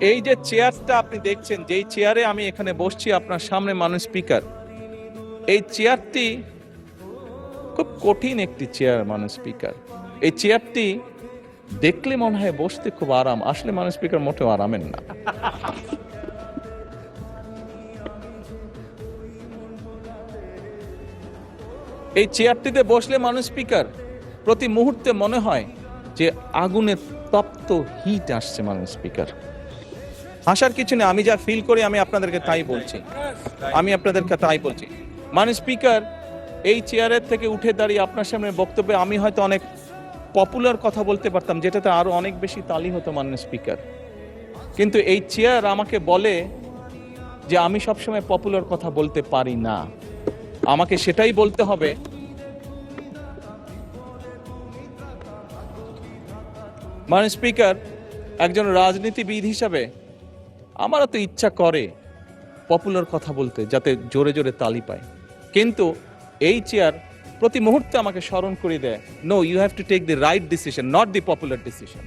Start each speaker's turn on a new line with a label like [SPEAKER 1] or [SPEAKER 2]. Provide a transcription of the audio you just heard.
[SPEAKER 1] এই যে চেয়ারটা আপনি দেখছেন, যেই চেয়ারে আমি এখানে বসছি আপনার সামনে মানুষ স্পিকার, এই চেয়ারটি খুব কঠিন একটি চেয়ার মানুষ স্পিকার। এই চেয়ারটি দেখলে মনে হয় বসতে খুব আরাম, আসলে মানুষ স্পিকার মোটেও আরামের না। এই চেয়ারটিতে বসলে মানুষ স্পিকার প্রতি মুহূর্তে মনে হয় যে আগুনের তপ্ত হিট আসছে মানুষ স্পিকার। হাসার কিছু নেই, আমি যা ফিল করি আমি আপনাদেরকে তাই বলছি, মানুষ স্পিকার এই চেয়ারের থেকে উঠে দাঁড়িয়ে আপনার সামনে বক্তব্যে আমি হয়তো অনেক পপুলার কথা বলতে পারতাম, যেটাতে আরো অনেক বেশি তালি হতো মাননীয় স্পিকার। কিন্তু এই চেয়ার আমাকে বলে যে আমি সবসময় পপুলার কথা বলতে পারি না, আমাকে সেটাই বলতে হবে। মাননীয় স্পিকার, একজন রাজনীতিবিদ হিসাবে আমারও তো ইচ্ছা করে পপুলার কথা বলতে, যাতে জোরে জোরে তালি পায়, কিন্তু এই চেয়ার প্রতি মুহূর্তে আমাকে স্মরণ করে দেয়, no, you have to take the right decision, not the popular decision.